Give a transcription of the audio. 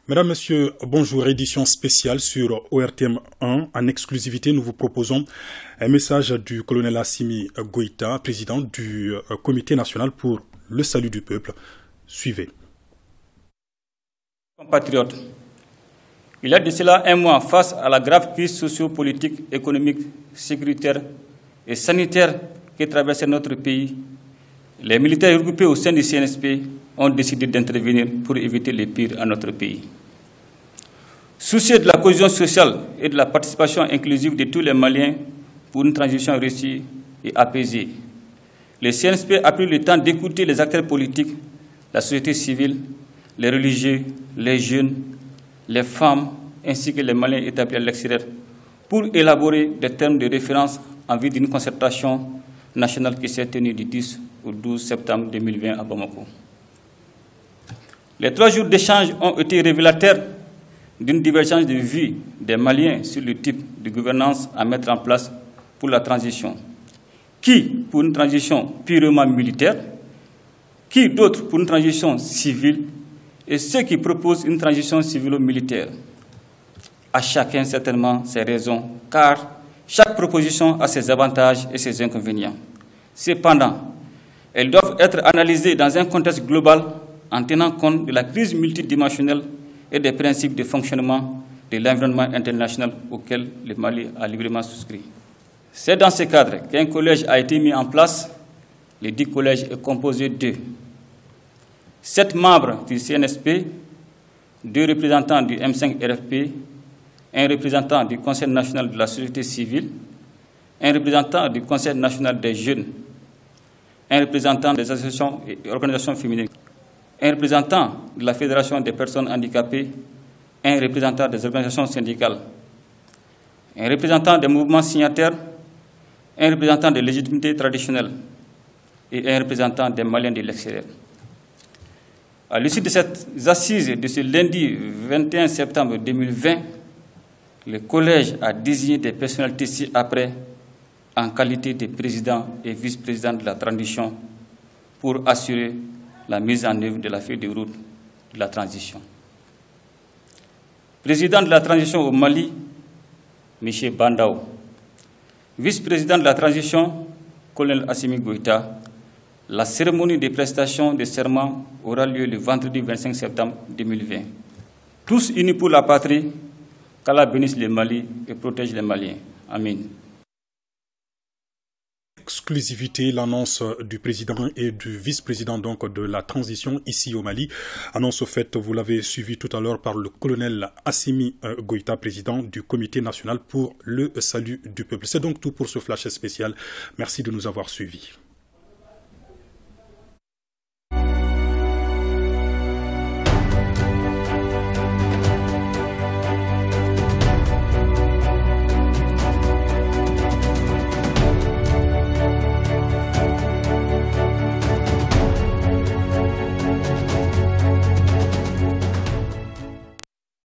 Mesdames, Messieurs, bonjour, édition spéciale sur ORTM 1. En exclusivité, nous vous proposons un message du colonel Assimi Goïta, président du Comité national pour le salut du peuple. Suivez. Compatriotes, il y a de cela un mois, face à la grave crise socio-politique, économique, sécuritaire et sanitaire qui traversait notre pays, les militaires regroupés au sein du CNSP ont décidé d'intervenir pour éviter le pire à notre pays. Soucieux de la cohésion sociale et de la participation inclusive de tous les Maliens pour une transition réussie et apaisée, le CNSP a pris le temps d'écouter les acteurs politiques, la société civile, les religieux, les jeunes, les femmes, ainsi que les Maliens établis à l'extérieur, pour élaborer des termes de référence en vue d'une concertation nationale qui s'est tenue du 10 au 12 septembre 2020 à Bamako. Les 3 jours d'échange ont été révélateurs d'une divergence de vues des Maliens sur le type de gouvernance à mettre en place pour la transition. Qui pour une transition purement militaire, qui d'autres pour une transition civile, et ceux qui proposent une transition civilo-militaire. À chacun certainement ses raisons, car chaque proposition a ses avantages et ses inconvénients. Cependant, elles doivent être analysées dans un contexte global en tenant compte de la crise multidimensionnelle et des principes de fonctionnement de l'environnement international auquel le Mali a librement souscrit. C'est dans ce cadre qu'un collège a été mis en place. Le dit collège est composé de 7 membres du CNSP, 2 représentants du M5-RFP, un représentant du Conseil national de la société civile, un représentant du Conseil national des jeunes, un représentant des associations et organisations féminines, un représentant de la Fédération des personnes handicapées, un représentant des organisations syndicales, un représentant des mouvements signataires, un représentant des légitimités traditionnelles et un représentant des Maliens de l'extérieur. À l'issue de cette assise de ce lundi 21 septembre 2020, le collège a désigné des personnalités ci-après en qualité de président et vice-président de la transition pour assurer la mise en œuvre de la feuille de route de la transition. Président de la transition au Mali, M. Bandao. Vice-président de la transition, colonel Assimi Goïta. La cérémonie de prestation de serment aura lieu le vendredi 25 septembre 2020. Tous unis pour la patrie, qu'Allah bénisse le Mali et protège les Maliens. Amin. Exclusivité, l'annonce du président et du vice-président donc de la transition ici au Mali. Annonce faite, vous l'avez suivi tout à l'heure par le colonel Assimi Goïta, président du Comité national pour le salut du peuple. C'est donc tout pour ce flash spécial. Merci de nous avoir suivis.